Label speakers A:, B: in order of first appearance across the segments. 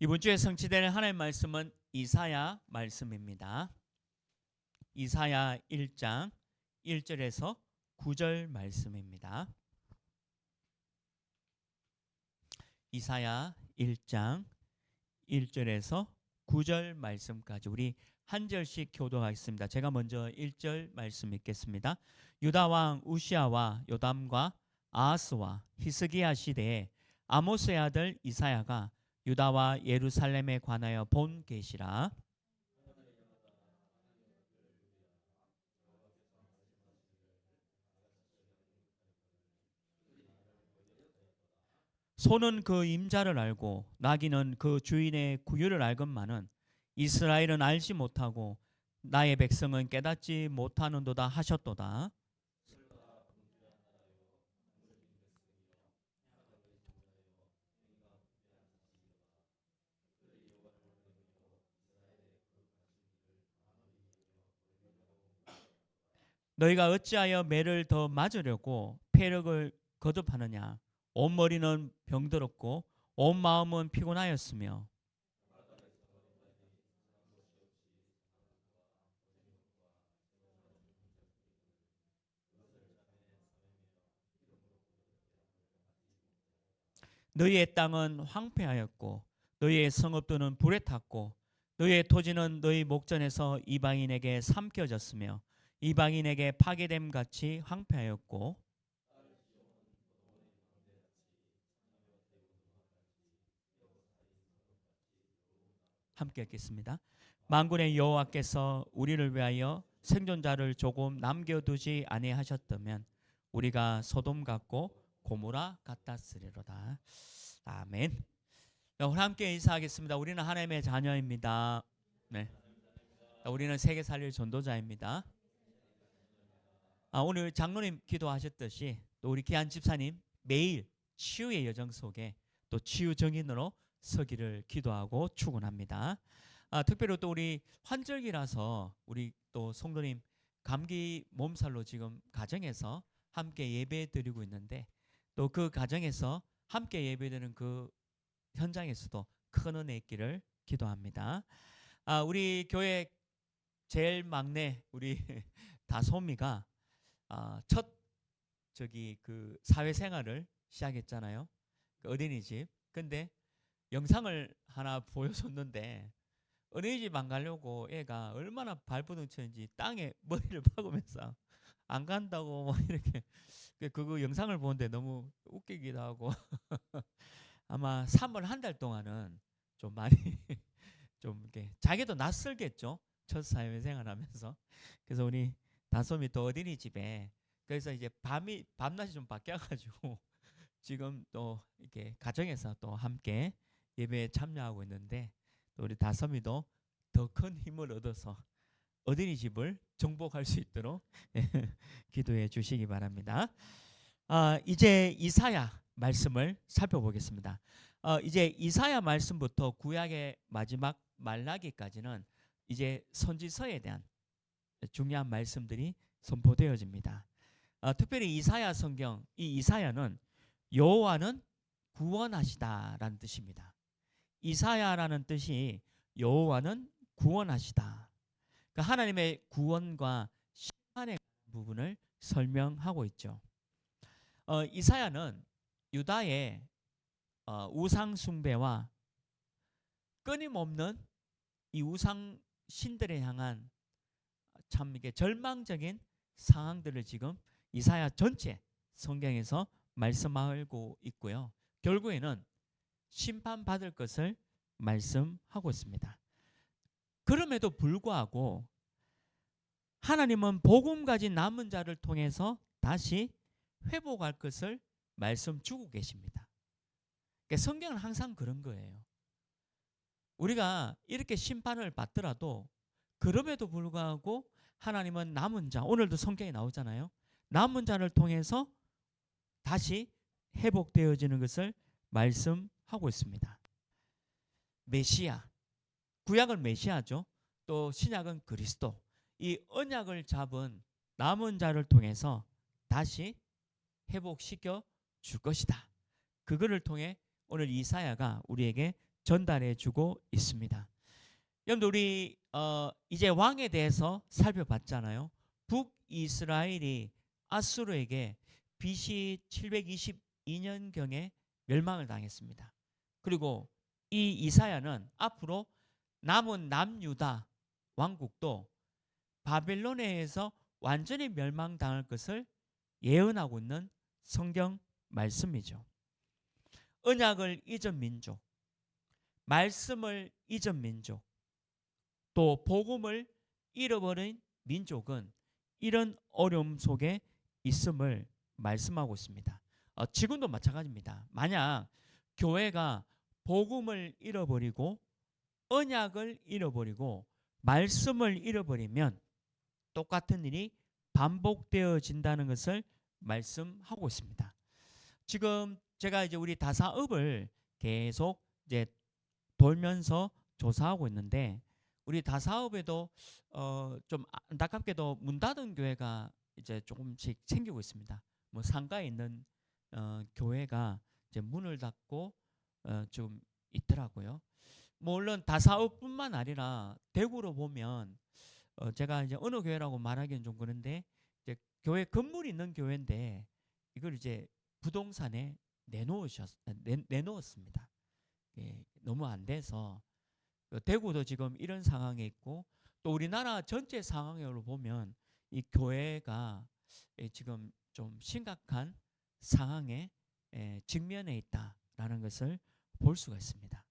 A: 이번 주에 성취되는 하나님의 말씀은 이사야 말씀입니다. 이사야 1장 1절에서 9절 말씀입니다. 이사야 1장 1절에서 9절 말씀까지 우리 한 절씩 교도하겠습니다. 제가 먼저 1절 말씀 읽겠습니다. 유다 왕 우시아와 요담과 아하스와 히스기야 시대에 아모스의 아들 이사야가 유다와 예루살렘에 관하여 본 계시라. 소는 그 임자를 알고 나귀는 그 주인의 구유를 알건만은 이스라엘은 알지 못하고 나의 백성은 깨닫지 못하는도다 하셨도다. 너희가 어찌하여 매를 더 맞으려고 패력을 거듭하느냐. 온 머리는 병들었고 온 마음은 피곤하였으며 너희의 땅은 황폐하였고 너희의 성읍들은 불에 탔고 너희의 토지는 너희 목전에서 이방인에게 삼켜졌으며 이방인에게 파괴됨 같이 황폐하였고. 함께 읽겠습니다. 만군의 여호와께서 우리를 위하여 생존자를 조금 남겨두지 아니하셨다면 우리가 소돔 같고 고모라 같았으리로다. 아멘. 오늘 함께 인사하겠습니다. 우리는 하나님의 자녀입니다. 네. 우리는 세계 살릴 전도자입니다. 오늘 장로님 기도하셨듯이 또 우리 귀한 집사님 매일 치유의 여정 속에 또 치유 정인으로 서기를 기도하고 축원합니다. 특별히 또 우리 환절기라서 우리 또 성도님 감기 몸살로 지금 가정에서 함께 예배 드리고 있는데 또 그 가정에서 함께 예배드리는 그 현장에서도 큰 은혜 있기를 기도합니다. 우리 교회 제일 막내 우리 다솜이가 첫 그 사회생활을 시작했잖아요. 그 어린이집. 근데 영상을 하나 보여줬는데 어린이집 안 가려고 애가 얼마나 발버둥쳤는지 땅에 머리를 박으면서 안 간다고 뭐 이렇게 그거 영상을 보는데 너무 웃기기도 하고 아마 3월 한 달 동안은 좀 많이 좀 이렇게 자기도 낯설겠죠. 첫 사회생활 하면서. 그래서 우리 다솜이 또 어린이집에 그래서 이제 밤낮이 좀 바뀌어가지고 지금 또 이렇게 가정에서 또 함께 예배에 참여하고 있는데 또 우리 다솜이도 더 큰 힘을 얻어서 어린이집을 정복할 수 있도록 기도해 주시기 바랍니다. 이제 이사야 말씀을 살펴보겠습니다. 이제 이사야 말씀부터 구약의 마지막 말라기까지는 이제 선지서에 대한 중요한 말씀들이 선포되어집니다. 특별히 이사야 성경, 이 이사야는 여호와는 구원하시다라는 뜻입니다. 이사야라는 뜻이 여호와는 구원하시다. 그러니까 하나님의 구원과 심판의 부분을 설명하고 있죠. 이사야는 유다의 우상 숭배와 끊임없는 이 우상 신들에 향한 참 이게 절망적인 상황들을 지금 이사야 전체 성경에서 말씀하고 있고요. 결국에는 심판받을 것을 말씀하고 있습니다. 그럼에도 불구하고 하나님은 복음 가진 남은 자를 통해서 다시 회복할 것을 말씀 주고 계십니다. 그러니까 성경은 항상 그런 거예요. 우리가 이렇게 심판을 받더라도 그럼에도 불구하고 하나님은 남은 자, 오늘도 성경에 나오잖아요. 남은 자를 통해서 다시 회복되어지는 것을 말씀하고 있습니다. 메시아, 구약은 메시아죠. 또 신약은 그리스도. 이 언약을 잡은 남은 자를 통해서 다시 회복시켜 줄 것이다. 그거를 통해 오늘 이사야가 우리에게 전달해주고 있습니다. 여러분들 우리 이제 왕에 대해서 살펴봤잖아요. 북이스라엘이 아수르에게 BC 722년경에 멸망을 당했습니다. 그리고 이 이사야는 앞으로 남은 남유다 왕국도 바벨론에 의해서 완전히 멸망당할 것을 예언하고 있는 성경 말씀이죠. 언약을 잊은 민족, 말씀을 잊은 민족, 또 복음을 잃어버린 민족은 이런 어려움 속에 있음을 말씀하고 있습니다. 지금도 마찬가지입니다. 만약 교회가 복음을 잃어버리고 언약을 잃어버리고 말씀을 잃어버리면 똑같은 일이 반복되어진다는 것을 말씀하고 있습니다. 지금 제가 이제 우리 다사읍을 계속 이제 돌면서 조사하고 있는데 우리 다사읍에도 좀 안타깝게도 문 닫은 교회가 이제 조금씩 생기고 있습니다. 뭐 상가에 있는 교회가 이제 문을 닫고 좀 있더라고요. 뭐 물론 다사읍뿐만 아니라 대구로 보면 제가 이제 어느 교회라고 말하기는 좀 그런데 이제 교회 건물이 있는 교회인데 이걸 이제 부동산에 내놓았습니다. 예, 너무 안 돼서 대구도 지금 이런 상황에 있고 또 우리나라 전체 상황으로 보면 이 교회가 지금 좀 심각한 상황에 직면해 있다라는 것을 볼 수가 있습니다.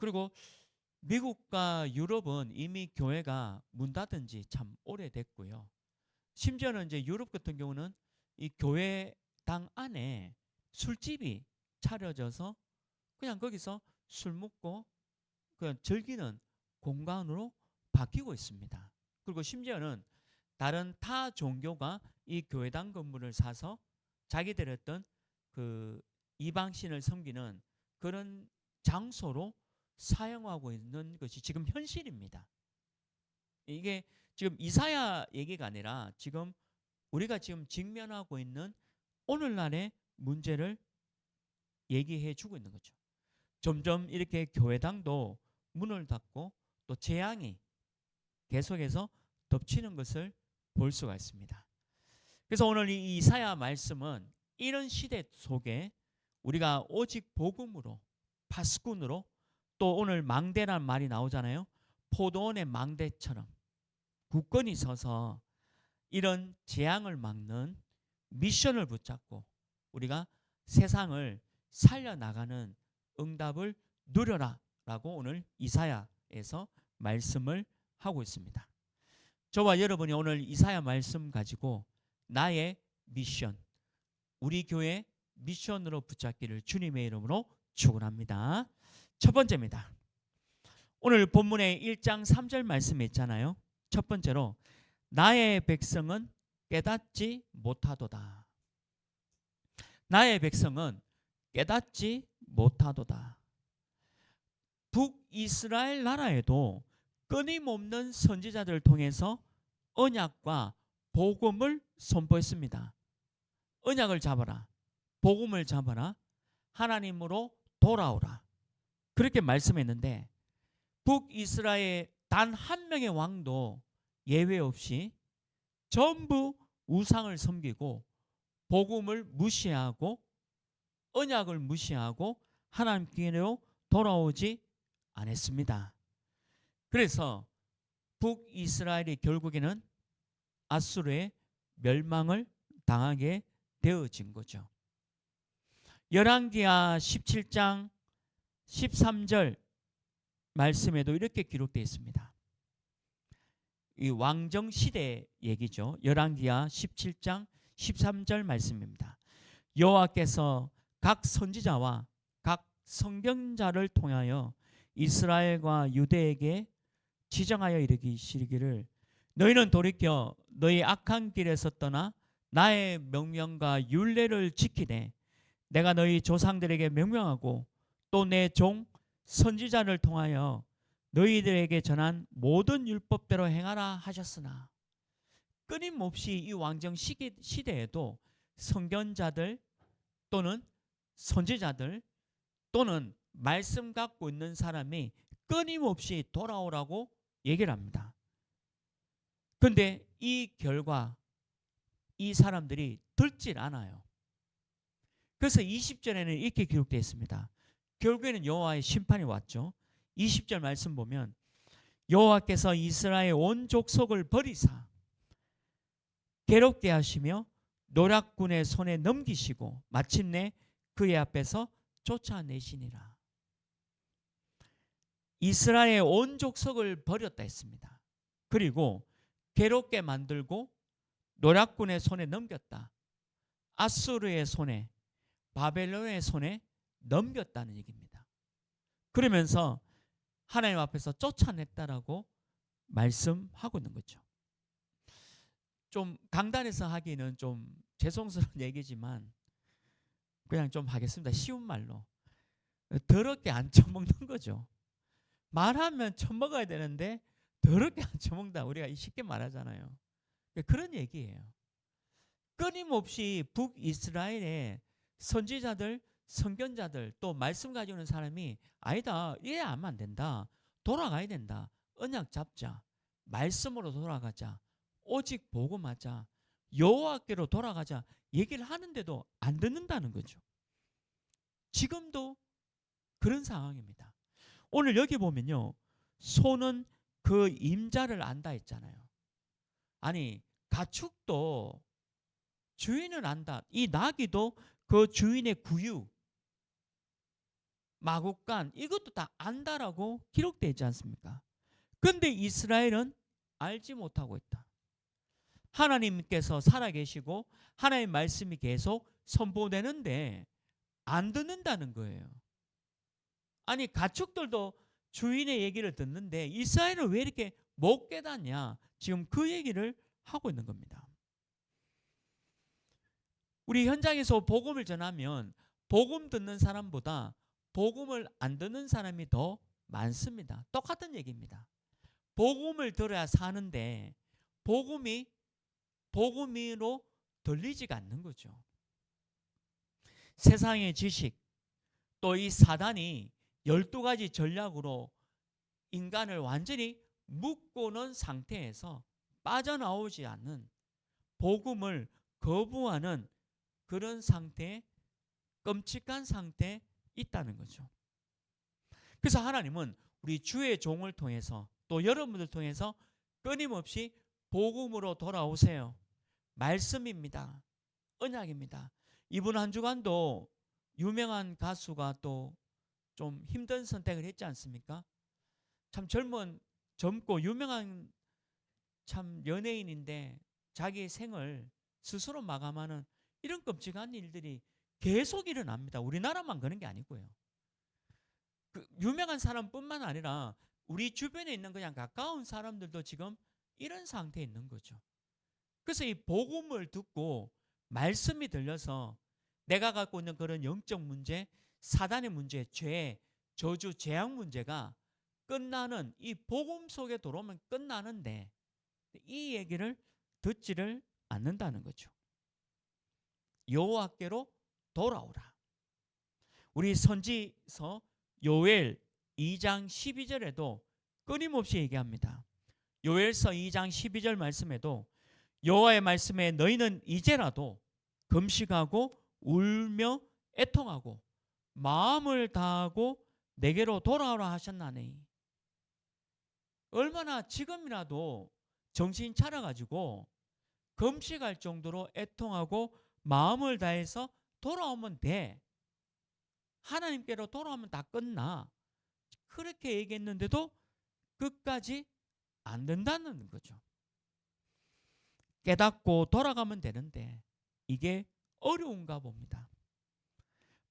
A: 그리고 미국과 유럽은 이미 교회가 문 닫은 지 참 오래됐고요. 심지어는 이제 유럽 같은 경우는 이 교회당 안에 술집이 차려져서 그냥 거기서 술 먹고 그냥 즐기는 공간으로 바뀌고 있습니다. 그리고 심지어는 다른 타 종교가 이 교회당 건물을 사서 자기들 어떤 그 이방신을 섬기는 그런 장소로 사용하고 있는 것이 지금 현실입니다. 이게 지금 이사야 얘기가 아니라 지금 우리가 지금 직면하고 있는 오늘날의 문제를 얘기해 주고 있는 거죠. 점점 이렇게 교회당도 문을 닫고 또 재앙이 계속해서 덮치는 것을 볼 수가 있습니다. 그래서 오늘 이 이사야 말씀은 이런 시대 속에 우리가 오직 복음으로 파수꾼으로 또 오늘 망대란 말이 나오잖아요. 포도원의 망대처럼 굳건히 서서 이런 재앙을 막는 미션을 붙잡고 우리가 세상을 살려나가는 응답을 누려라 라고 오늘 이사야에서 말씀을 하고 있습니다. 저와 여러분이 오늘 이사야 말씀 가지고 나의 미션, 우리 교회 미션으로 붙잡기를 주님의 이름으로 축원합니다. 첫 번째입니다. 오늘 본문의 1장 3절 말씀에 있잖아요. 첫 번째로 나의 백성은 깨닫지 못하도다. 나의 백성은 깨닫지 못하도다. 북이스라엘 나라에도 끊임없는 선지자들을 통해서 언약과 복음을 선포했습니다. 언약을 잡아라. 복음을 잡아라. 하나님으로 돌아오라. 그렇게 말씀했는데 북이스라엘 단 한 명의 왕도 예외 없이 전부 우상을 섬기고 복음을 무시하고 언약을 무시하고 하나님께로 돌아오지 않았습니다. 그래서 북이스라엘이 결국에는 아수르의 멸망을 당하게 되어진 거죠. 열왕기하 17장 13절 말씀에도 이렇게 기록되어 있습니다. 이 왕정 시대 얘기죠. 열왕기하 17장 13절 말씀입니다. 여호와께서 각 선지자와 각 성경자를 통하여 이스라엘과 유대에게 지정하여 이르시기를 너희는 돌이켜 너희 악한 길에서 떠나 나의 명령과 율례를 지키되 내가 너희 조상들에게 명령하고 또 내 종 선지자를 통하여 너희들에게 전한 모든 율법대로 행하라 하셨으나 끊임없이 이 왕정 시대에도 선견자들 또는 선지자들 또는 말씀 갖고 있는 사람이 끊임없이 돌아오라고 얘기를 합니다. 그런데 이 결과 이 사람들이 듣질 않아요. 그래서 20절에는 이렇게 기록되어 있습니다. 결국에는 여호와의 심판이 왔죠. 20절 말씀 보면 여호와께서 이스라엘 온 족속을 버리사 괴롭게 하시며 노략군의 손에 넘기시고 마침내 그의 앞에서 쫓아내시니라. 이스라엘 온 족속을 버렸다 했습니다. 그리고 괴롭게 만들고 노략군의 손에 넘겼다. 아수르의 손에, 바벨론의 손에 넘겼다는 얘기입니다. 그러면서 하나님 앞에서 쫓아냈다라고 말씀하고 있는 거죠. 좀 강단에서 하기는 좀 죄송스러운 얘기지만 그냥 좀 하겠습니다. 쉬운 말로 더럽게 안 처먹는 거죠. 말하면 처먹어야 되는데 더럽게 안 처먹는다. 우리가 쉽게 말하잖아요. 그런 얘기예요. 끊임없이 북이스라엘의 선지자들, 선견자들 또 말씀 가지고 있는 사람이 아니다. 이래 하면 안 된다. 돌아가야 된다. 언약 잡자. 말씀으로 돌아가자. 오직 복음하자. 여호와께로 돌아가자. 얘기를 하는데도 안 듣는다는 거죠. 지금도 그런 상황입니다. 오늘 여기 보면요. 소는 그 임자를 안다 했잖아요. 아니 가축도 주인을 안다. 이 나귀도 그 주인의 구유, 마구간 이것도 다 안다라고 기록되어 있지 않습니까? 그런데 이스라엘은 알지 못하고 있다. 하나님께서 살아계시고 하나님의 말씀이 계속 선포되는데 안 듣는다는 거예요. 아니 가축들도 주인의 얘기를 듣는데 이스라엘은 왜 이렇게 못 깨닫냐? 지금 그 얘기를 하고 있는 겁니다. 우리 현장에서 복음을 전하면 복음 듣는 사람보다 복음을 안 듣는 사람이 더 많습니다. 똑같은 얘기입니다. 복음을 들어야 사는데 복음이 복음으로 들리지가 않는 거죠. 세상의 지식 또 이 사단이 12가지 전략으로 인간을 완전히 묶고는 상태에서 빠져나오지 않는 복음을 거부하는 그런 상태에 끔찍한 상태에 있다는 거죠. 그래서 하나님은 우리 주의 종을 통해서 또 여러분들 통해서 끊임없이 복음으로 돌아오세요. 말씀입니다. 언약입니다. 이번 한 주간도 유명한 가수가 또 좀 힘든 선택을 했지 않습니까? 참 젊고 유명한 참 연예인인데 자기의 생을 스스로 마감하는 이런 끔찍한 일들이 계속 일어납니다. 우리나라만 그런 게 아니고요. 그 유명한 사람뿐만 아니라 우리 주변에 있는 그냥 가까운 사람들도 지금 이런 상태에 있는 거죠. 그래서 이 복음을 듣고 말씀이 들려서 내가 갖고 있는 그런 영적 문제, 사단의 문제, 죄, 저주, 재앙 문제가 끝나는 이 복음 속에 들어오면 끝나는데 이 얘기를 듣지를 않는다는 거죠. 여호와께로 돌아오라. 우리 선지서 요엘 2장 12절에도 끊임없이 얘기합니다. 요엘서 2장 12절 말씀에도 여호와의 말씀에 너희는 이제라도 금식하고 울며 애통하고 마음을 다하고 내게로 돌아오라 하셨나니. 얼마나 지금이라도 정신 차려가지고 금식할 정도로 애통하고 마음을 다해서 돌아오면 돼. 하나님께로 돌아오면 다 끝나. 그렇게 얘기했는데도 끝까지 안 된다는 거죠. 깨닫고 돌아가면 되는데 이게 어려운가 봅니다.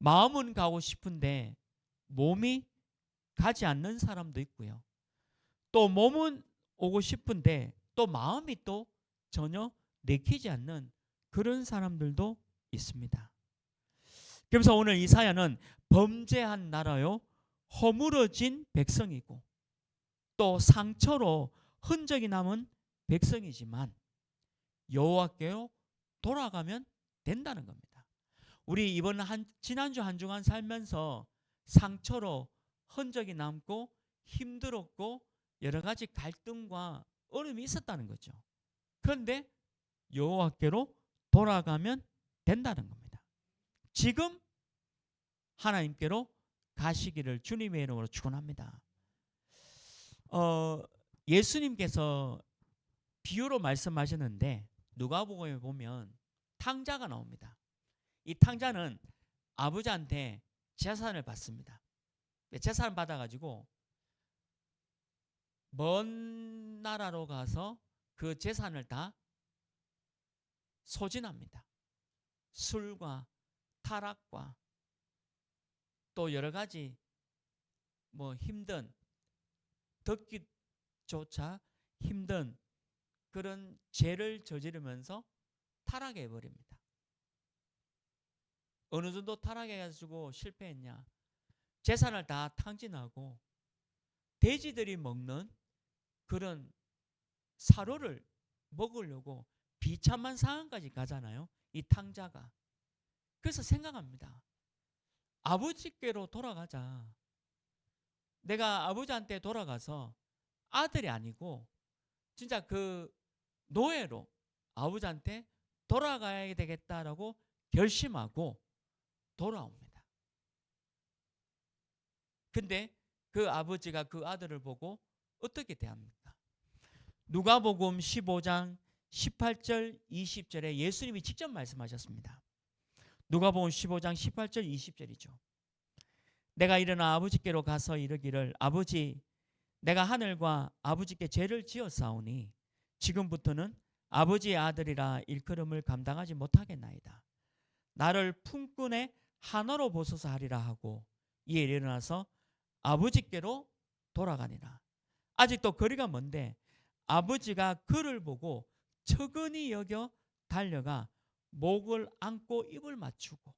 A: 마음은 가고 싶은데 몸이 가지 않는 사람도 있고요. 또 몸은 오고 싶은데 또 마음이 또 전혀 내키지 않는 그런 사람들도 있습니다. 그래서 오늘 이사야는 범죄한 나라요 허물어진 백성이고 또 상처로 흔적이 남은 백성이지만 여호와께로 돌아가면 된다는 겁니다. 우리 이번 지난주 한 주간 살면서 상처로 흔적이 남고 힘들었고 여러 가지 갈등과 어려움이 있었다는 거죠. 그런데 여호와께로 돌아가면 된다는 겁니다. 지금 하나님께로 가시기를 주님의 이름으로 축원합니다. 예수님께서 비유로 말씀하셨는데 누가복음에 보면 탕자가 나옵니다. 이 탕자는 아버지한테 재산을 받습니다. 재산을 받아가지고 먼 나라로 가서 그 재산을 다 소진합니다. 술과 타락과 또 여러 가지 힘든, 듣기조차 힘든 그런 죄를 저지르면서 타락해 버립니다. 어느 정도 타락해가지고 실패했냐? 재산을 다 탕진하고 돼지들이 먹는 그런 사료를 먹으려고 비참한 상황까지 가잖아요. 이 탕자가. 그래서 생각합니다. 아버지께로 돌아가자. 내가 아버지한테 돌아가서 아들이 아니고 진짜 그 노예로 아버지한테 돌아가야 되겠다라고 결심하고 돌아옵니다. 근데 그 아버지가 그 아들을 보고 어떻게 대합니까? 누가복음 15장 18절 20절에 예수님이 직접 말씀하셨습니다. 누가복음 15장 18절 20절이죠. 내가 일어나 아버지께로 가서 이르기를 아버지 내가 하늘과 아버지께 죄를 지었사오니 지금부터는 아버지의 아들이라 일컬음을 감당하지 못하겠나이다. 나를 품꾼의 하나로 보소서 하리라 하고 이에 일어나서 아버지께로 돌아가니라. 아직도 거리가 먼데 아버지가 그를 보고 측은히 여겨 달려가 목을 안고 입을 맞추고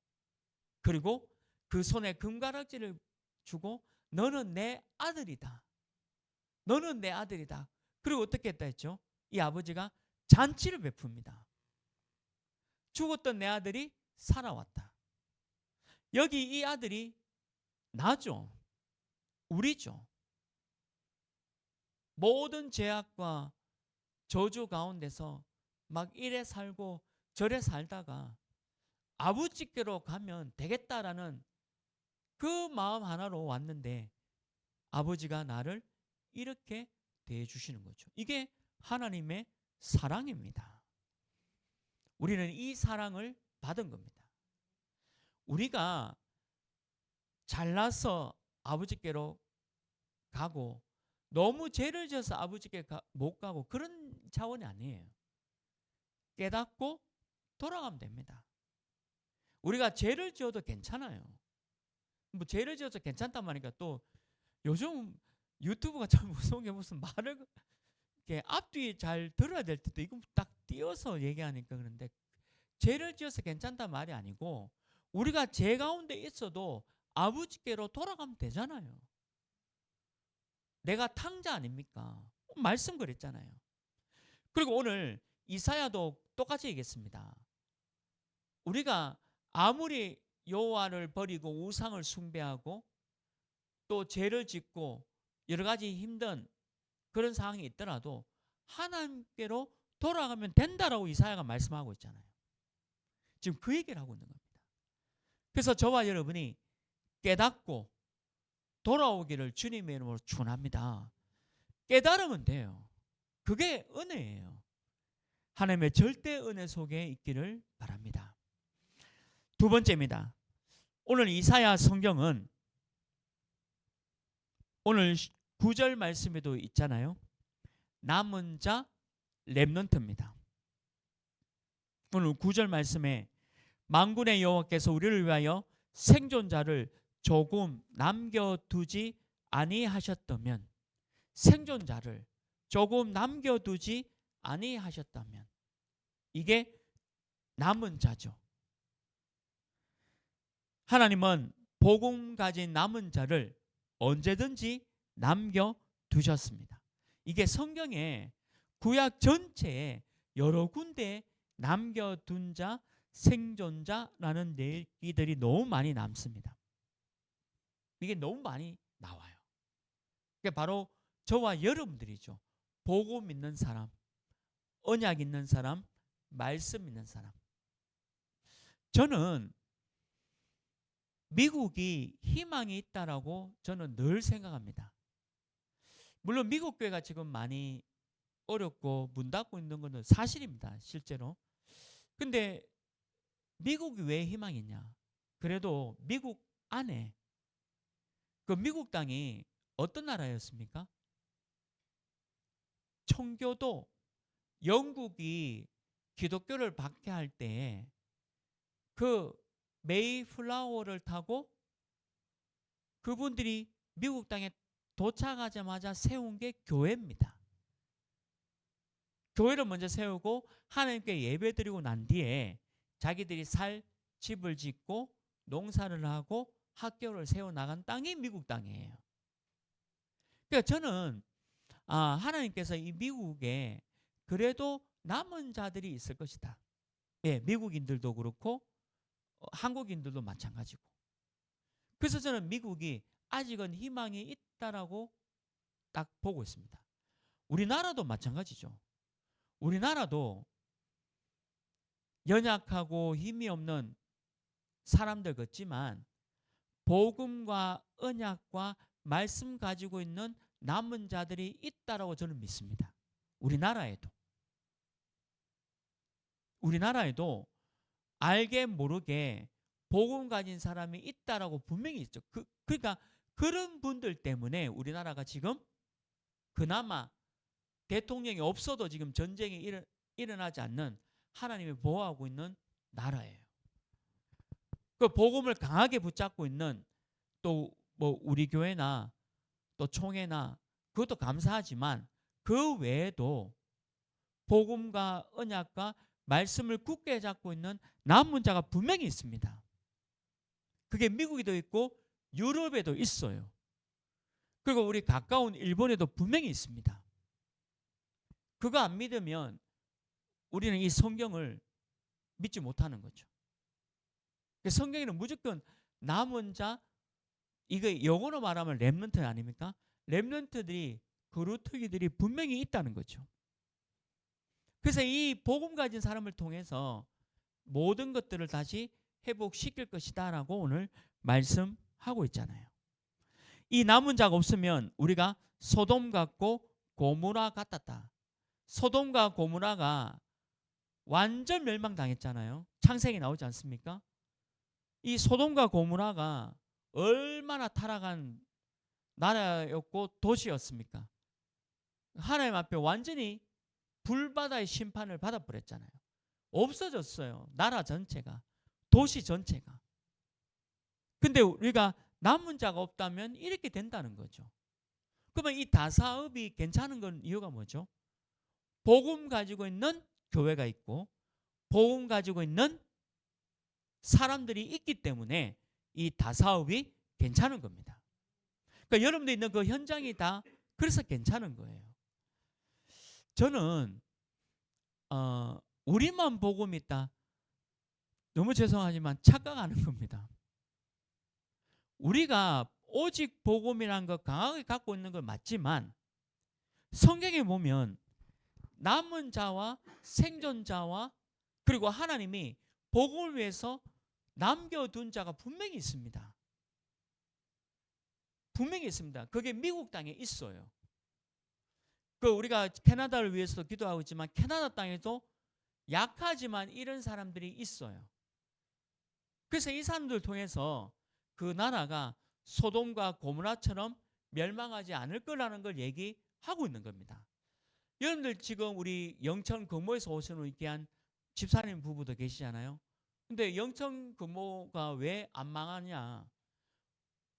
A: 그리고 그 손에 금가락지를 주고 너는 내 아들이다. 너는 내 아들이다. 그리고 어떻게 했다 했죠? 이 아버지가 잔치를 베풉니다. 죽었던 내 아들이 살아왔다. 여기 이 아들이 나죠. 우리죠. 모든 죄악과 저주 가운데서 막 이래 살고 저래 살다가 아버지께로 가면 되겠다라는 그 마음 하나로 왔는데 아버지가 나를 이렇게 대해주시는 거죠. 이게 하나님의 사랑입니다. 우리는 이 사랑을 받은 겁니다. 우리가 잘나서 아버지께로 가고 너무 죄를 지어서 아버지께 못 가고 그런 차원이 아니에요. 깨닫고 돌아가면 됩니다. 우리가 죄를 지어도 괜찮아요. 죄를 지어서 괜찮단 말이니까 또 요즘 유튜브가 참 무서운 게 무슨 말을 이렇게 앞뒤 잘 들어야 될 때도 이거 딱 띄어서 얘기하니까 그런데 죄를 지어서 괜찮단 말이 아니고 우리가 죄 가운데 있어도 아버지께로 돌아가면 되잖아요. 내가 탕자 아닙니까? 말씀 그랬잖아요. 그리고 오늘 이사야도 똑같이 얘기했습니다. 우리가 아무리 여호와를 버리고 우상을 숭배하고 또 죄를 짓고 여러 가지 힘든 그런 상황이 있더라도 하나님께로 돌아가면 된다라고 이사야가 말씀하고 있잖아요. 지금 그 얘기를 하고 있는 겁니다. 그래서 저와 여러분이 깨닫고 돌아오기를 주님의 이름으로 축원합니다. 깨달으면 돼요. 그게 은혜예요. 하나님의 절대 은혜 속에 있기를 바랍니다. 두 번째입니다. 오늘 이사야 성경은 오늘 9절 말씀에도 있잖아요. 남은 자 렘넌트입니다. 오늘 9절 말씀에 만군의 여호와께서 우리를 위하여 생존자를 조금 남겨두지 아니하셨다면 생존자를 조금 남겨두지 아니하셨다면 이게 남은 자죠. 하나님은 복음 가진 남은 자를 언제든지 남겨두셨습니다. 이게 성경에 구약 전체에 여러 군데 남겨둔 자, 생존자라는 얘기들이 너무 많이 남습니다. 이게 너무 많이 나와요. 그게 바로 저와 여러분들이죠. 복음 있는 사람, 언약 있는 사람, 말씀 있는 사람. 저는 미국이 희망이 있다라고 저는 늘 생각합니다. 물론 미국 교회가 지금 많이 어렵고 문 닫고 있는 것은 사실입니다. 실제로. 근데 미국이 왜 희망이 있냐? 그래도 미국 안에 그 미국 땅이 어떤 나라였습니까? 청교도 영국이 기독교를 박해할 때 그 메이플라워를 타고 그분들이 미국 땅에 도착하자마자 세운 게 교회입니다. 교회를 먼저 세우고 하나님께 예배드리고 난 뒤에 자기들이 살 집을 짓고 농사를 하고 학교를 세워나간 땅이 미국 땅이에요. 그러니까 저는 하나님께서 이 미국에 그래도 남은 자들이 있을 것이다. 예, 미국인들도 그렇고 한국인들도 마찬가지고. 그래서 저는 미국이 아직은 희망이 있다라고 딱 보고 있습니다. 우리나라도 마찬가지죠. 우리나라도 연약하고 힘이 없는 사람들 같지만 복음과 언약과 말씀 가지고 있는 남은 자들이 있다라고 저는 믿습니다. 우리나라에도 알게 모르게 복음 가진 사람이 있다라고 분명히 있죠. 그러니까 그런 분들 때문에 우리나라가 지금 그나마 대통령이 없어도 지금 전쟁이 일어나지 않는 하나님이 보호하고 있는 나라예요. 그 복음을 강하게 붙잡고 있는 또 뭐 우리 교회나 또 총회나 그것도 감사하지만 그 외에도 복음과 언약과 말씀을 굳게 잡고 있는 남은 자가 분명히 있습니다. 그게 미국에도 있고 유럽에도 있어요. 그리고 우리 가까운 일본에도 분명히 있습니다. 그거 안 믿으면 우리는 이 성경을 믿지 못하는 거죠. 성경에는 무조건 남은 자, 이거 영어로 말하면 렘넌트 아닙니까? 렘넌트들이 그루터기들이 분명히 있다는 거죠. 그래서 이 복음 가진 사람을 통해서 모든 것들을 다시 회복시킬 것이다 라고 오늘 말씀하고 있잖아요. 이 남은 자가 없으면 우리가 소돔 같고 고모라 같았다. 소돔과 고모라가 완전 멸망당했잖아요. 창세기 나오지 않습니까? 이 소돔과 고모라가 얼마나 타락한 나라였고 도시였습니까? 하나님 앞에 완전히 불바다의 심판을 받아버렸잖아요. 없어졌어요. 나라 전체가, 도시 전체가. 근데 우리가 남은 자가 없다면 이렇게 된다는 거죠. 그러면 이 다사업이 괜찮은 건 이유가 뭐죠? 복음 가지고 있는 교회가 있고 복음 가지고 있는 사람들이 있기 때문에 이 다사업이 괜찮은 겁니다. 그러니까 여러분들 있는 그 현장이 다 그래서 괜찮은 거예요. 저는 우리만 복음 있다. 너무 죄송하지만 착각하는 겁니다. 우리가 오직 복음이라는 거 강하게 갖고 있는 건 맞지만 성경에 보면 남은 자와 생존자와 그리고 하나님이 복음을 위해서 남겨둔 자가 분명히 있습니다. 분명히 있습니다. 그게 미국 땅에 있어요. 그 우리가 캐나다를 위해서도 기도하고 있지만 캐나다 땅에도 약하지만 이런 사람들이 있어요. 그래서 이 사람들을 통해서 그 나라가 소돔과 고모라처럼 멸망하지 않을 거라는 걸 얘기하고 있는 겁니다. 여러분들 지금 우리 영천 금모에서 오시는 귀한 집사님 부부도 계시잖아요. 근데 영천 금모가 왜 안 망하냐?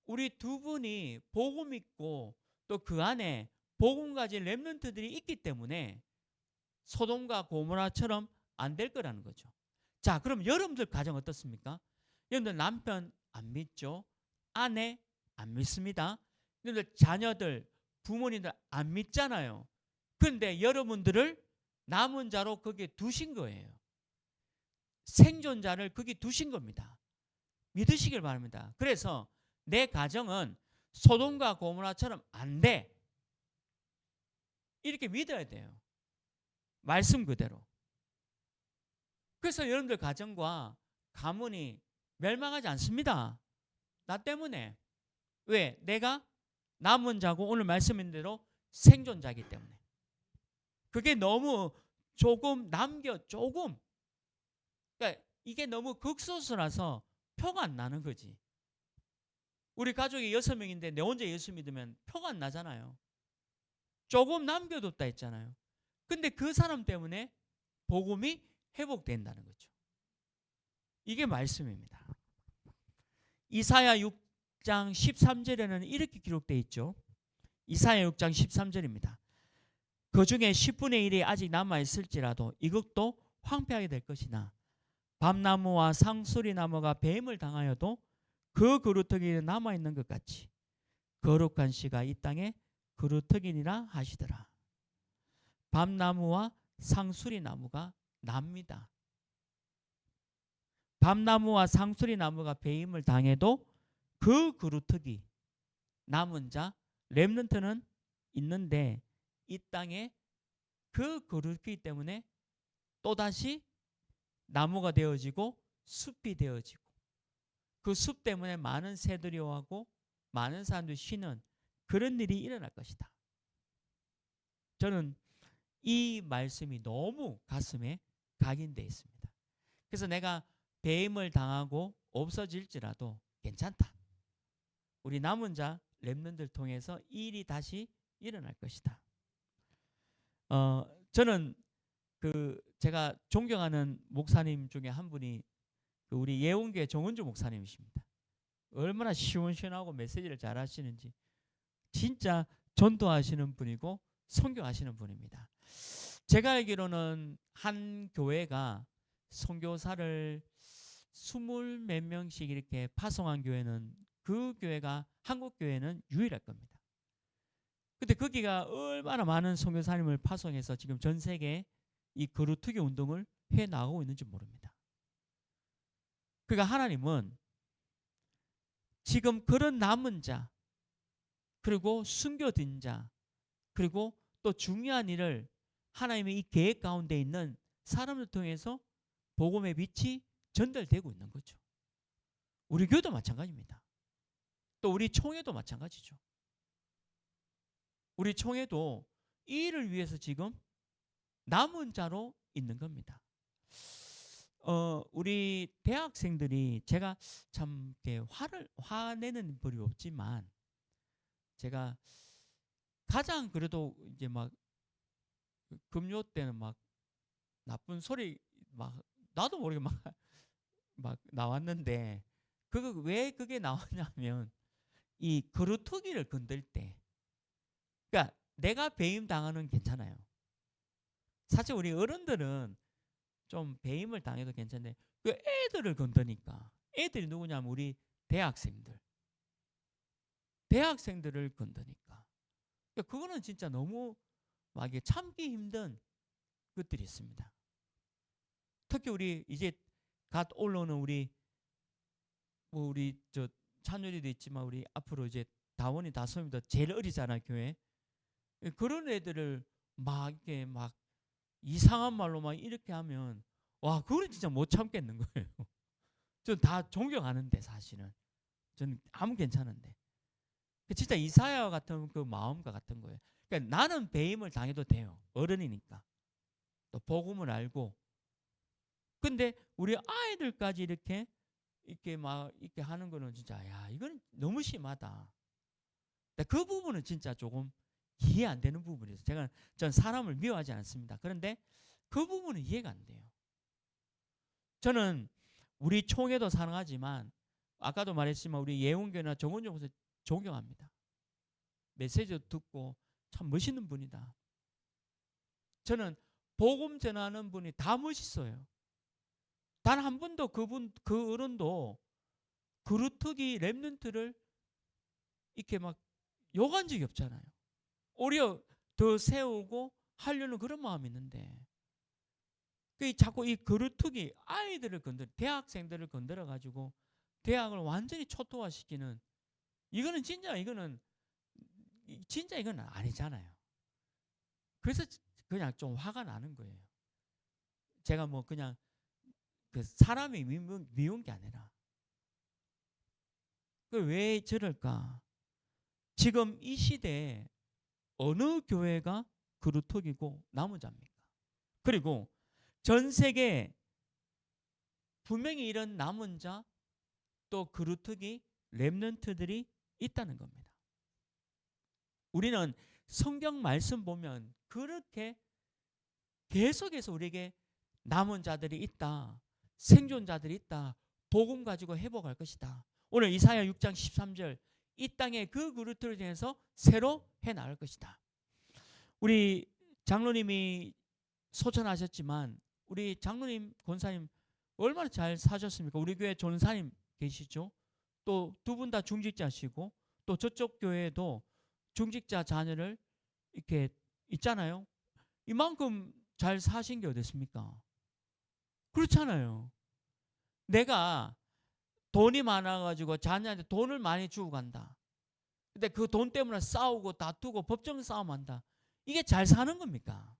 A: 우리 두 분이 복음 있고 또 그 안에 복음 가진 렘넌트들이 있기 때문에 소돔과 고모라처럼 안 될 거라는 거죠. 자, 그럼 여러분들 가정 어떻습니까? 여러분들 남편 안 믿죠? 아내 안 믿습니다. 여러분들 자녀들, 부모님들 안 믿잖아요. 그런데 여러분들을 남은 자로 거기에 두신 거예요. 생존자를 거기 두신 겁니다. 믿으시길 바랍니다. 그래서 내 가정은 소돔과 고모라처럼 안 돼. 이렇게 믿어야 돼요. 말씀 그대로. 그래서 여러분들 가정과 가문이 멸망하지 않습니다. 나 때문에. 왜? 내가 남은 자고 오늘 말씀인 대로 생존자이기 때문에. 그게 너무 조금 조금. 그러니까 이게 너무 극소수라서 표가 안 나는 거지. 우리 가족이 6명인데 내 혼자 예수 믿으면 표가 안 나잖아요. 조금 남겨뒀다 했잖아요. 근데 그 사람 때문에 복음이 회복된다는 거죠. 이게 말씀입니다. 이사야 6장 13절에는 이렇게 기록되어 있죠. 이사야 6장 13절입니다. 그 중에 10분의 1이 아직 남아있을지라도 이것도 황폐하게 될 것이나 밤나무와 상수리나무가 뱀을 당하여도 그 그루터기는 남아있는 것 같이 거룩한 씨가 이 땅에 그루터기니라 하시더라. 밤나무와 상수리나무가 납니다. 밤나무와 상수리나무가 뱀을 당해도 그 그루터기 남은 자 렘넌트는 있는데 이 땅에 그 그루터기 때문에 또다시 나무가 되어지고 숲이 되어지고 그 숲 때문에 많은 새들이 오고 많은 사람들이 쉬는 그런 일이 일어날 것이다. 저는 이 말씀이 너무 가슴에 각인되어 있습니다. 그래서 내가 배임을 당하고 없어질지라도 괜찮다. 우리 남은 자 렘넌트들 통해서 이 일이 다시 일어날 것이다. 저는 제가 존경하는 목사님 중에 한 분이 우리 예원교회 정은주 목사님이십니다. 얼마나 시원시원하고 메시지를 잘 하시는지 진짜 전도하시는 분이고 선교하시는 분입니다. 제가 알기로는 한 교회가 선교사를 20몇 명씩 이렇게 파송한 교회는 그 교회가 한국 교회는 유일할 겁니다. 근데 거기가 얼마나 많은 선교사님을 파송해서 지금 전 세계에 이 거루투기 운동을 해 나가고 있는지 모릅니다. 그러니까 하나님은 지금 그런 남은 자 그리고 숨겨진 자 그리고 또 중요한 일을 하나님의 이 계획 가운데 있는 사람을 통해서 복음의 빛이 전달되고 있는 거죠. 우리 교회도 마찬가지입니다. 또 우리 총회도 마찬가지죠. 우리 총회도 이 일을 위해서 지금 남은 자로 있는 겁니다. 우리 대학생들이 제가 참 화내는 법이 없지만 제가 가장 그래도 이제 막 금요 때는 막 나쁜 소리 막 나도 모르게 막 나왔는데 왜 그게 나왔냐면 이 그루터기를 건들 때 그러니까 내가 배임 당하는 괜찮아요. 사실 우리 어른들은 좀 배임을 당해도 괜찮은데 그 애들을 건드니까 애들이 누구냐면 우리 대학생들을 건드니까 그러니까 그거는 진짜 너무 막 이게 참기 힘든 것들이 있습니다. 특히 우리 이제 갓 올라오는 우리 저 찬율이도 있지만 우리 앞으로 이제 다원이 다솜이도 제일 어리잖아 교회. 그런 애들을 막 이렇게 막 이상한 말로 막 이렇게 하면 와 그거는 진짜 못 참겠는 거예요. 전 다 존경하는데 사실은 저는 아무 괜찮은데 진짜 이사야와 같은 그 마음과 같은 거예요. 그러니까 나는 배임을 당해도 돼요. 어른이니까 또 복음을 알고. 근데 우리 아이들까지 이렇게 막 이렇게 하는 거는 진짜 야 이건 너무 심하다. 그 부분은 진짜 조금 이해 안 되는 부분이에요. 전 사람을 미워하지 않습니다. 그런데 그 부분은 이해가 안 돼요. 저는 우리 총회도 사랑하지만 아까도 말했지만 우리 예원교나 정원종 목사 존경합니다. 메시지도 듣고 참 멋있는 분이다. 저는 복음 전하는 분이 다 멋있어요. 단 한 번도 그 어른도 그루터기 렘넌트를 이렇게 막 욕한 적이 없잖아요. 오히려 더 세우고 하려는 그런 마음이 있는데 자꾸 이 그루터기 아이들을 대학생들을 건드려 가지고 대학을 완전히 초토화시키는 이거는 진짜 이건 아니잖아요. 그래서 그냥 좀 화가 나는 거예요. 제가 뭐 그냥 그 사람이 미운 게 아니라 그 왜 저럴까? 지금 이 시대에 어느 교회가 그루터기고 남은 자입니까? 그리고 전 세계 분명히 이런 남은 자 또 그루터기 렘넌트들이 있다는 겁니다. 우리는 성경 말씀 보면 그렇게 계속해서 우리에게 남은 자들이 있다. 생존자들이 있다. 복음 가지고 회복할 것이다. 오늘 이사야 6장 13절 이 땅에 그 그루터를 통해서 새로 해나갈 것이다. 우리 장로님이 소천하셨지만 우리 장로님, 권사님 얼마나 잘 사셨습니까? 우리 교회 전사님 계시죠? 또 두 분 다 중직자시고 또 저쪽 교회에도 중직자 자녀를 이렇게 있잖아요. 이만큼 잘 사신 게 어딨습니까? 그렇잖아요. 내가 돈이 많아가지고 자녀한테 돈을 많이 주고 간다. 근데 그 돈 때문에 싸우고 다투고 법정 싸움한다. 이게 잘 사는 겁니까?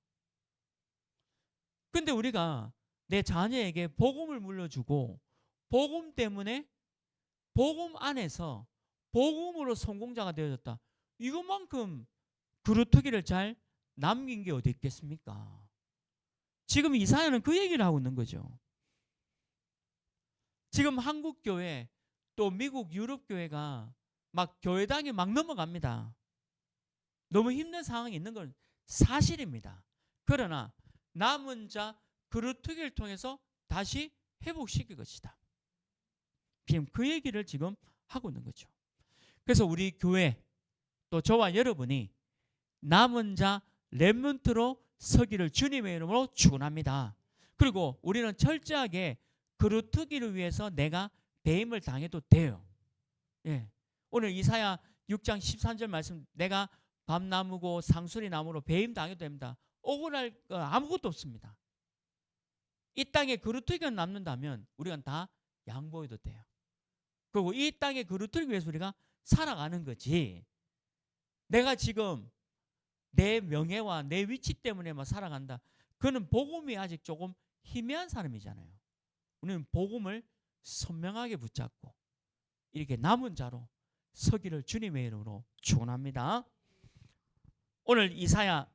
A: 근데 우리가 내 자녀에게 복음을 물려주고 복음 때문에 복음 안에서 복음으로 성공자가 되어졌다. 이것만큼 그루터기를 잘 남긴 게 어디 있겠습니까? 지금 이사야는 그 얘기를 하고 있는 거죠. 지금 한국 교회 또 미국 유럽 교회가 막 교회당이 막 넘어갑니다. 너무 힘든 상황이 있는 건 사실입니다. 그러나 남은 자 그루터기를 통해서 다시 회복시킬 것이다. 지금 그 얘기를 지금 하고 있는 거죠. 그래서 우리 교회 또 저와 여러분이 남은 자 렘넌트로 서기를 주님의 이름으로 축원합니다. 그리고 우리는 철저하게 그루터기를 위해서 내가 배임을 당해도 돼요. 예. 오늘 이사야 6장 13절 말씀 내가 밤나무고 상수리 나무로 배임 당해도 됩니다. 억울할 거 아무것도 없습니다. 이 땅에 그루터기가 남는다면 우리가 다 양보해도 돼요. 그리고 이 땅에 그루터기 위해서 우리가 살아가는 거지. 내가 지금 내 명예와 내 위치 때문에만 살아간다. 그는 복음이 아직 조금 희미한 사람이잖아요. 우리는 복음을 선명하게 붙잡고 이렇게 남은 자로 서기를 주님의 이름으로 축원합니다. 오늘 이사야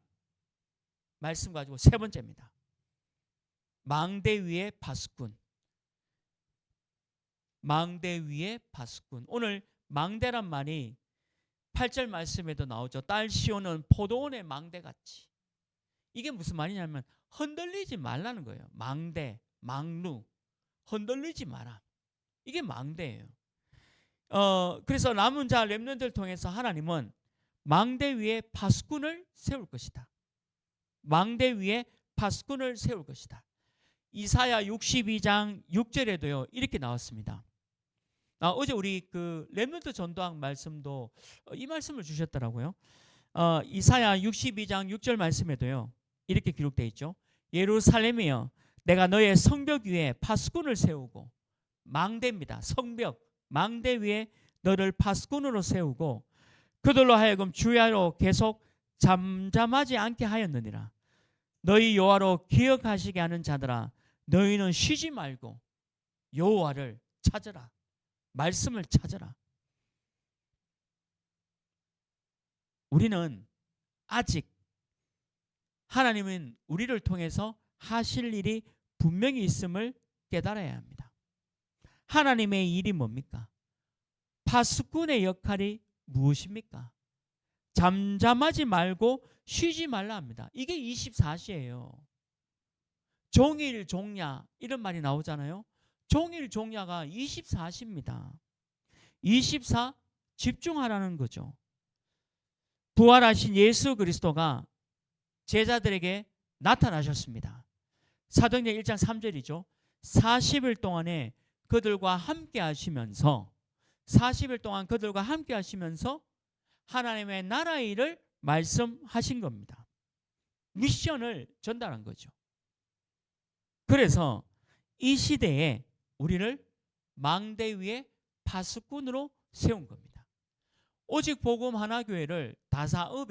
A: 말씀 가지고 세 번째입니다. 망대 위의 파수꾼. 망대 위의 파수꾼. 오늘 망대란 말이 8절 말씀에도 나오죠. 딸 시온은 포도원의 망대같이. 이게 무슨 말이냐면 흔들리지 말라는 거예요. 망대, 망루. 흔들리지 마라. 이게 망대예요. 그래서 남은 자 렘넌트를 통해서 하나님은 망대 위에 파수꾼을 세울 것이다. 망대 위에 파수꾼을 세울 것이다. 이사야 62장 6절에도요 이렇게 나왔습니다. 어제 우리 그 렘넌트 전도학 말씀도 이 말씀을 주셨더라고요. 이사야 62장 6절 말씀에도요 이렇게 기록되어 있죠. 예루살렘이여 내가 너의 성벽 위에 파수꾼을 세우고, 망대입니다. 성벽 망대 위에 너를 파수꾼으로 세우고 그들로 하여금 주야로 계속 잠잠하지 않게 하였느니라. 너희 여호와로 기억하시게 하는 자들아 너희는 쉬지 말고 여호와를 찾으라. 말씀을 찾으라. 우리는 아직 하나님은 우리를 통해서 하실 일이 분명히 있음을 깨달아야 합니다. 하나님의 일이 뭡니까? 파수꾼의 역할이 무엇입니까? 잠잠하지 말고 쉬지 말라 합니다. 이게 24시예요. 종일 종야 이런 말이 나오잖아요. 종일 종야가 24시입니다. 24 집중하라는 거죠. 부활하신 예수 그리스도가 제자들에게 나타나셨습니다. 사도행전 1장 3절이죠. 40일 동안에 그들과 함께 하시면서 40일 동안 그들과 함께 하시면서 하나님의 나라의 일을 말씀하신 겁니다. 미션을 전달한 거죠. 그래서 이 시대에 우리를 망대 위에 파수꾼으로 세운 겁니다. 오직 복음 하나교회를 다사읍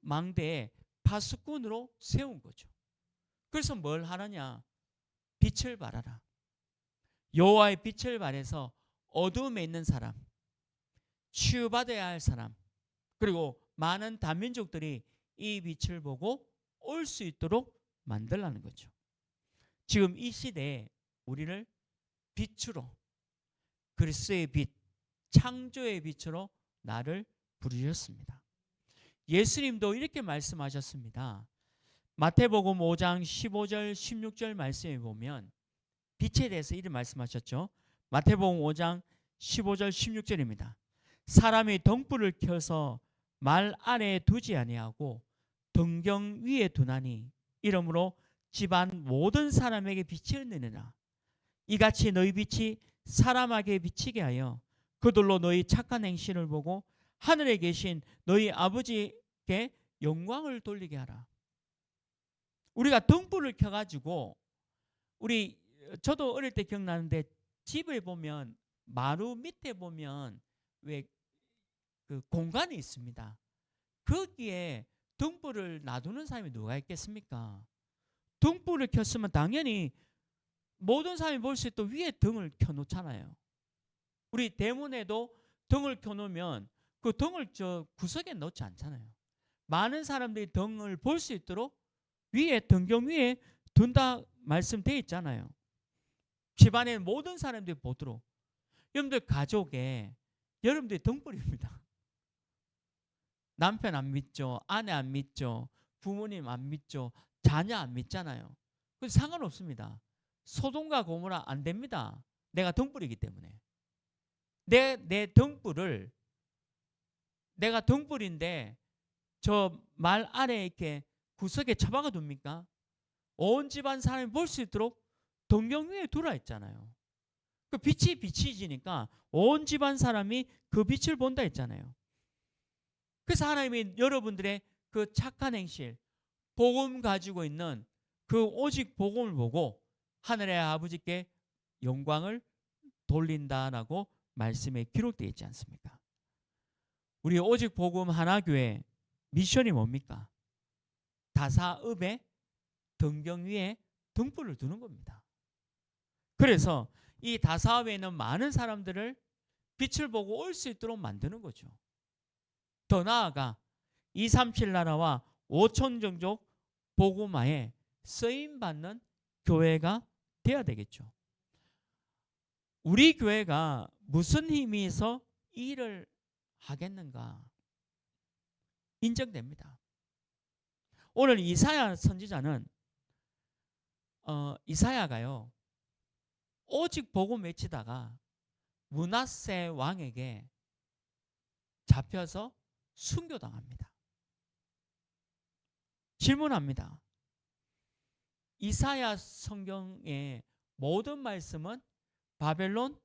A: 망대에 파수꾼으로 세운 거죠. 그래서 뭘 하느냐? 빛을 발하라. 여호와의 빛을 발해서 어둠에 있는 사람, 치유받아야 할 사람, 그리고 많은 다민족들이 이 빛을 보고 올 수 있도록 만들라는 거죠. 지금 이 시대에 우리를 빛으로, 그리스도의 빛, 창조의 빛으로 나를 부르셨습니다. 예수님도 이렇게 말씀하셨습니다. 마태복음 5장 15절 16절 말씀에 보면 빛에 대해서 이렇게 말씀하셨죠. 마태복음 5장 15절 16절입니다. 사람이 등불을 켜서 말 아래에 두지 아니하고 등경 위에 두나니 이러므로 집안 모든 사람에게 빛이 있느니라. 이같이 너희 빛이 사람에게 비치게 하여 그들로 너희 착한 행실을 보고 하늘에 계신 너희 아버지께 영광을 돌리게 하라. 우리가 등불을 켜가지고 저도 어릴 때 기억나는데 집에 보면 마루 밑에 보면 왜 그 공간이 있습니다. 거기에 등불을 놔두는 사람이 누가 있겠습니까? 등불을 켰으면 당연히 모든 사람이 볼 수 있도록 위에 등을 켜놓잖아요. 우리 대문에도 등을 켜놓으면 그 등을 저 구석에 넣지 않잖아요. 많은 사람들이 등을 볼 수 있도록 위에 등경 위에 둔다 말씀되어 있잖아요. 집안의 모든 사람들이 보도록. 여러분들 가족에 여러분들이 등불입니다. 남편 안 믿죠. 아내 안 믿죠. 부모님 안 믿죠. 자녀 안 믿잖아요. 그래서 상관없습니다. 소돔과 고모라 안 됩니다. 내가 등불이기 때문에. 내 등불을 내가 등불인데 저 말 아래에 이렇게 구석에 처박아 둡니까? 온 집안 사람이 볼 수 있도록 등경 위에 두라 했잖아요. 그 빛이 비치지니까 온 집안 사람이 그 빛을 본다 했잖아요. 그래서 하나님이 여러분들의 그 착한 행실, 복음 가지고 있는 그 오직 복음을 보고 하늘의 아버지께 영광을 돌린다라고 말씀에 기록되어 있지 않습니까? 우리 오직 복음 하나교회 미션이 뭡니까? 다사읍의 등경 위에 등불을 두는 겁니다. 그래서 이 다사읍에 있는 많은 사람들을 빛을 보고 올 수 있도록 만드는 거죠. 더 나아가 237 나라와 5천 종족 복음화에 쓰임받는 교회가 되어야 되겠죠. 우리 교회가 무슨 힘이 있어 이 일을 하겠는가? 인정됩니다. 오늘 이사야 선지자는 이사야가요 오직 복음 외치다가 므낫세 왕에게 잡혀서 순교당합니다. 질문합니다. 이사야 성경의 모든 말씀은 바벨론에게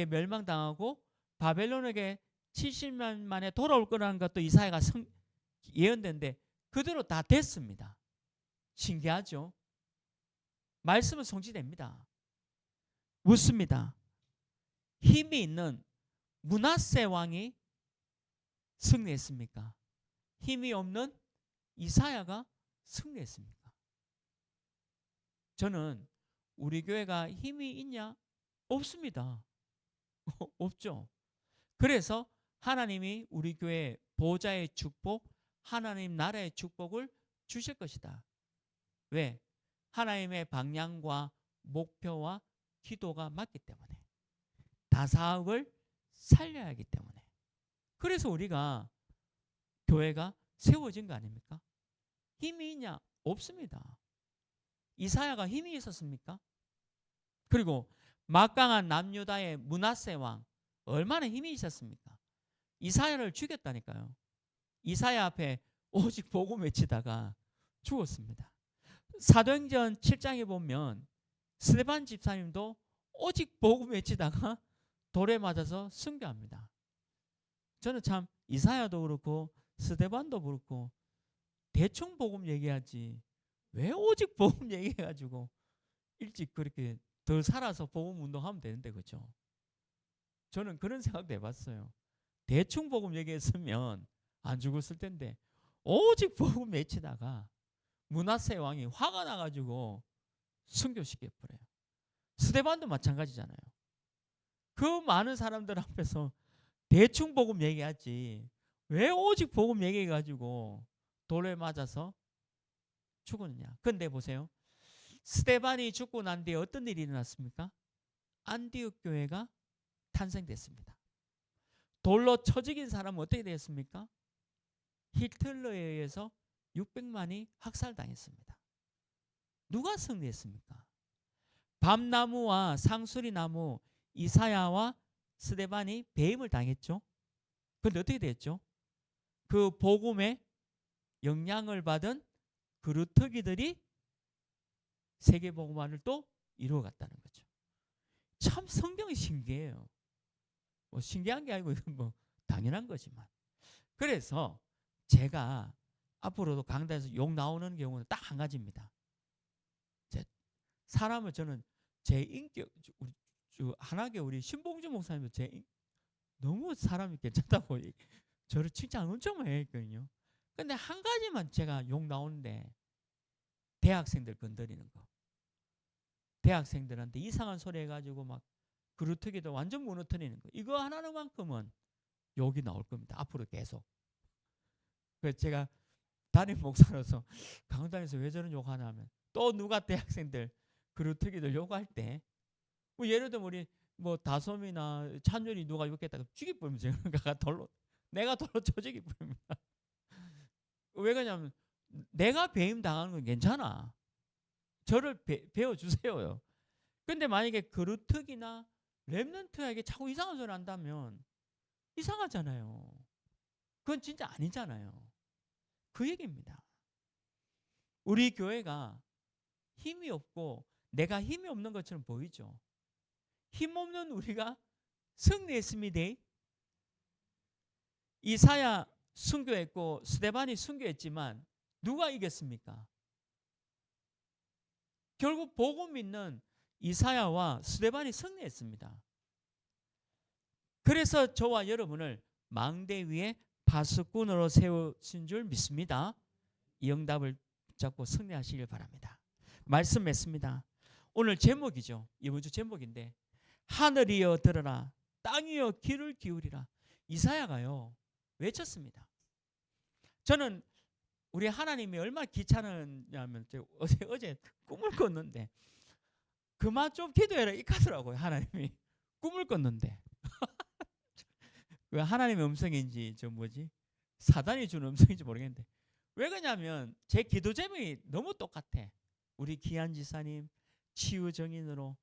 A: 멸망당하고 바벨론에게 70년 만에 돌아올 거라는 것도 이사야가 예언된데 그대로 다 됐습니다. 신기하죠? 말씀은 성취됩니다. 묻습니다. 힘이 있는 므낫세 왕이 승리했습니까? 힘이 없는 이사야가 승리했습니까? 저는 우리 교회가 힘이 있냐? 없습니다. 없죠. 그래서 하나님이 우리 교회 보좌의 축복, 하나님 나라의 축복을 주실 것이다. 왜? 하나님의 방향과 목표와 기도가 맞기 때문에. 다사업을 살려야 하기 때문에. 그래서 우리가 교회가 세워진 거 아닙니까? 힘이 있냐? 없습니다. 이사야가 힘이 있었습니까? 그리고 막강한 남유다의 므낫세 왕 얼마나 힘이 있었습니까? 이사야를 죽였다니까요. 이사야 앞에 오직 복음 외치다가 죽었습니다. 사도행전 7장에 보면 스데반 집사님도 오직 복음 외치다가 돌에 맞아서 순교합니다. 저는 참 이사야도 그렇고 스데반도 그렇고 대충 복음 얘기하지 왜 오직 복음 얘기해가지고 일찍 그렇게 더 살아서 복음 운동하면 되는데 그렇죠? 저는 그런 생각도 해봤어요. 대충 복음 얘기했으면 안 죽었을 텐데 오직 복음 외치다가 므낫세 왕이 화가 나가지고 순교시켜버려요. 스데반도 마찬가지잖아요. 그 많은 사람들 앞에서 대충 복음 얘기하지 왜 오직 복음 얘기해가지고 돌에 맞아서 죽었느냐. 근데 보세요. 스데반이 죽고 난 뒤에 어떤 일이 일어났습니까? 안디옥 교회가 탄생됐습니다. 돌로 쳐 죽인 사람은 어떻게 되었습니까? 히틀러에 의해서 600만이 학살당했습니다. 누가 승리했습니까? 밤나무와 상수리나무 이사야와 스데반이 배임을 당했죠. 그런데 어떻게 됐죠? 그 복음의 영향을 받은 그루터기들이 세계복음화를 또 이루어갔다는 거죠. 참 성경이 신기해요. 뭐 신기한 게 아니고 이건 뭐 당연한 거지만. 그래서 제가 앞으로도 강단에서 욕 나오는 경우는 딱 한 가지입니다. 사람을 저는 제 인격, 우리 한학의 우리 신봉주 목사님도 너무 사람이 괜찮다고 저를 칭찬 엄청 많이 했거든요. 근데 한 가지만 제가 욕 나오는데 대학생들 건드리는 거. 대학생들한테 이상한 소리 해가지고 막 그루터기도 완전 무너뜨리는 거. 이거 하나만큼은 욕이 나올 겁니다. 앞으로 계속. 그래서 제가 담임 목사로서 강단에서 왜 저런 욕하나 하면 또 누가 대학생들 그루터기들 욕할 때 뭐 예를 들면 우리 뭐 다솜이나 찬열이 누가 욕했다가 죽이버리면 내가 돌로 쳐 죽이버립니다. 왜 그러냐면 내가 배임 당하는 건 괜찮아. 저를 배워주세요. 근데 만약에 그루터기나 렘넌트에게 자꾸 이상한 소리 한다면 이상하잖아요. 그건 진짜 아니잖아요. 그 얘기입니다. 우리 교회가 힘이 없고 내가 힘이 없는 것처럼 보이죠. 힘없는 우리가 승리했습니다. 이사야 순교했고 스데반이 순교했지만 누가 이겼습니까? 결국 복음 있는 이사야와 스데반이 승리했습니다. 그래서 저와 여러분을 망대 위에 파수꾼으로 세우신 줄 믿습니다. 이 응답을 잡고 승리하시길 바랍니다. 말씀했습니다. 오늘 제목이죠. 이번 주 제목인데 하늘이여 들으라 땅이여 귀를 기울이라. 이사야가요 외쳤습니다. 저는 우리 하나님이 얼마나 귀찮으냐면 어제 꿈을 꿨는데 그만 좀 기도해라 이카더라고요. 하나님이 꿈을 꿨는데 왜 하나님의 음성인지 사단이 준 음성인지 모르겠는데 왜 그러냐면 제 기도 제목이 너무 똑같아. 우리 기한 지사님 치유 정인으로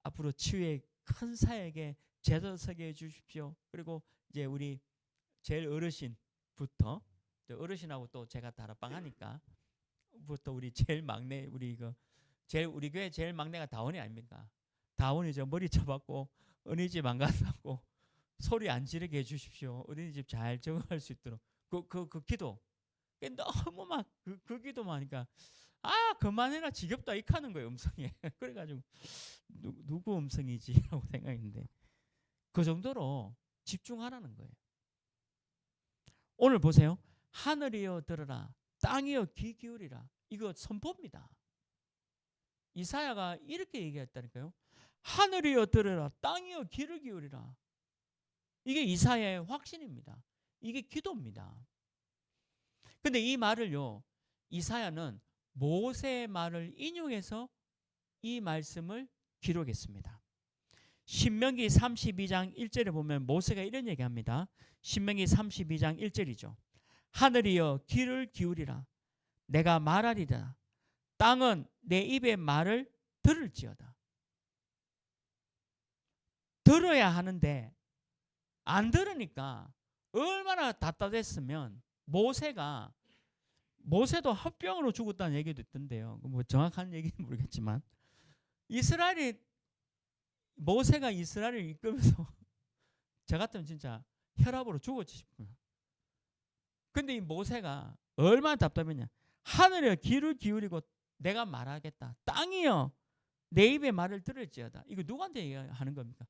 A: 앞으로 치유의 큰 사역에 제도서게 해주십시오. 그리고 이제 우리 제일 어르신부터 어르신하고 또 제가 다락방 하니까 부터 우리 제일 막내 우리 교회 제일 막내가 다원이 아닙니까? 다원이 저 머리 쳐박고 어린이집 안 간다고 소리 안 지르게 해주십시오. 어린이집 잘 적응할 수 있도록 그 기도 너무 막 그 기도만 하니까 그만해라 지겹다 이카는 거예요. 음성이. 그래가지고 누구 음성이지라고 생각했는데 그 정도로 집중하라는 거예요. 오늘 보세요. 하늘이여 들으라 땅이여 귀 기울이라. 이거 선포입니다. 이사야가 이렇게 얘기했다니까요. 하늘이여 들으라 땅이여 귀를 기울이라. 이게 이사야의 확신입니다. 이게 기도입니다. 근데 이 말을요 이사야는 모세의 말을 인용해서 이 말씀을 기록했습니다. 신명기 32장 1절에 보면 모세가 이런 얘기합니다. 신명기 32장 1절이죠. 하늘이여 귀를 기울이라 내가 말하리라 땅은 내 입의 말을 들을지어다. 들어야 하는데 안 들으니까 얼마나 답답했으면 모세도 합병으로 죽었다는 얘기도 있던데요. 뭐 정확한 얘기는 모르겠지만 모세가 이스라엘을 이끌면서 저 같으면 진짜 혈압으로 죽었지 싶어요. 근데 이 모세가 얼마나 답답했냐. 하늘에 귀를 기울이고 내가 말하겠다. 땅이여 내 입의 말을 들을지어다. 이거 누구한테 얘기하는 겁니까?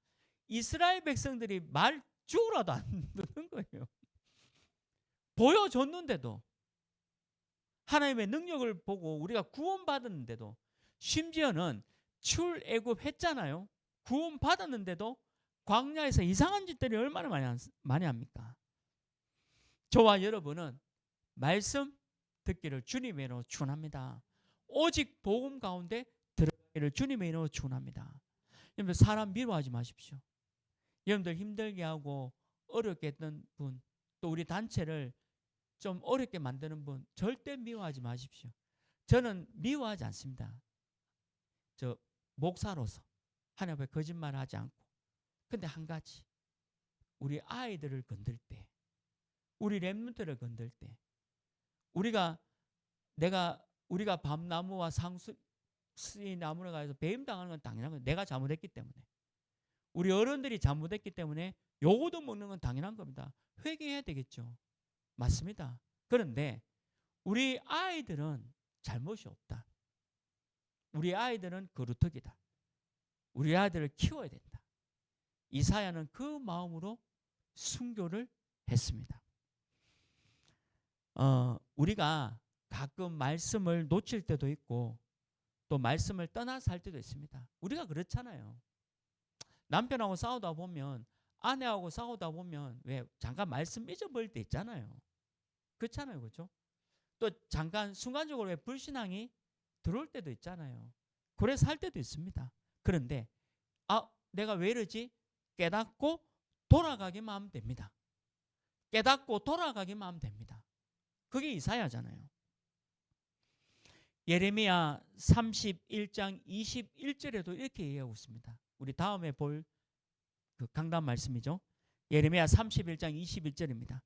A: 이스라엘 백성들이 말 죽으라도 안 듣는 거예요. 보여줬는데도, 하나님의 능력을 보고 우리가 구원받았는데도, 심지어는 출애굽했잖아요. 구원받았는데도 광야에서 이상한 짓들이 얼마나 많이 합니까? 저와 여러분은 말씀 듣기를 주님의 이름으로 축원합니다. 오직 복음 가운데 들어가기를 주님의 이름으로 축원합니다. 여러분들, 사람 미워하지 마십시오. 여러분들 힘들게 하고 어렵게 했던 분, 또 우리 단체를 좀 어렵게 만드는 분 절대 미워하지 마십시오. 저는 미워하지 않습니다. 저 목사로서 하나님 앞에 거짓말하지 않고. 근데 한 가지, 우리 아이들을 건들 때, 우리 렘넌트를 건들 때, 우리가 밤나무와 상수리 나무를 가서 배임 당하는 건 당연한 거예요. 내가 잘못했기 때문에. 우리 어른들이 잘못했기 때문에 요거도 먹는 건 당연한 겁니다. 회개해야 되겠죠. 맞습니다. 그런데 우리 아이들은 잘못이 없다. 우리 아이들은 거루터기다. 우리 아이들을 키워야 된다. 이사야는 그 마음으로 순교를 했습니다. 우리가 가끔 말씀을 놓칠 때도 있고 또 말씀을 떠나서 할 때도 있습니다. 우리가 그렇잖아요. 남편하고 싸우다 보면, 아내하고 싸우다 보면 왜 잠깐 말씀 잊어버릴 때 있잖아요. 그렇잖아요. 그렇죠? 또 잠깐 순간적으로 왜 불신앙이 들어올 때도 있잖아요. 그래서 할 때도 있습니다. 그런데 내가 왜 이러지? 깨닫고 돌아가기만 하면 됩니다. 깨닫고 돌아가기만 하면 됩니다. 그게 이사야잖아요. 예레미야 31장 21절에도 이렇게 얘기하고 있습니다. 우리 다음에 볼 그 강단 말씀이죠. 예레미야 31장 21절입니다.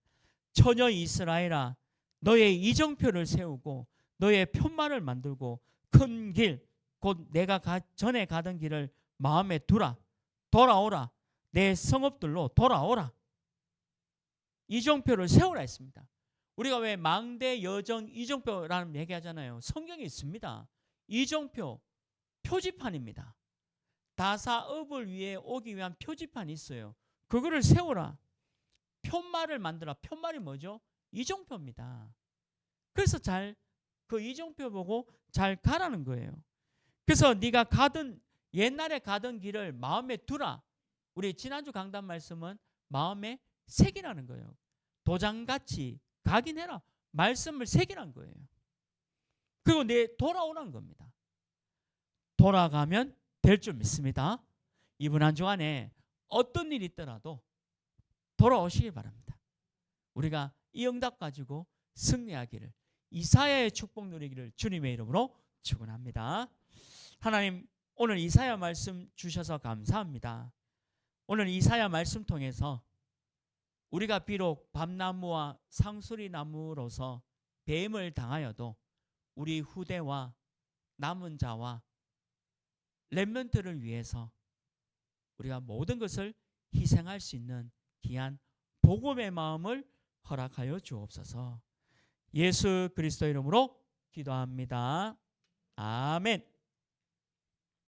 A: 처녀 이스라엘아, 너의 이정표를 세우고 너의 편말을 만들고 큰 길, 곧 내가 전에 가던 길을 마음에 두라. 돌아오라. 내 성읍들로 돌아오라. 이정표를 세우라 했습니다. 우리가 왜 망대, 여정, 이정표라는 얘기하잖아요. 성경에 있습니다. 이정표, 표지판입니다. 다사업을 위해 오기 위한 표지판이 있어요. 그거를 세우라. 편말을 만들어. 편말이 뭐죠? 이정표입니다. 그래서 그 이정표 보고 잘 가라는 거예요. 그래서 네가 옛날에 가던 길을 마음에 두라. 우리 지난주 강단 말씀은 마음에 새기라는 거예요. 도장같이 각인해라. 말씀을 새기라는 거예요. 그리고 돌아오라는 겁니다. 돌아가면 될 줄 믿습니다. 이번 한 주간에 어떤 일이 있더라도 돌아오시기 바랍니다. 우리가 이 응답 가지고 승리하기를, 이사야의 축복 누리기를 주님의 이름으로 축원합니다. 하나님, 오늘 이사야 말씀 주셔서 감사합니다. 오늘 이사야 말씀 통해서 우리가 비록 밤나무와 상수리 나무로서 배임을 당하여도 우리 후대와 남은 자와 렘넌트를 위해서 우리가 모든 것을 희생할 수 있는 귀한 복음의 마음을 허락하여 주옵소서. 예수 그리스도 이름으로 기도합니다. 아멘.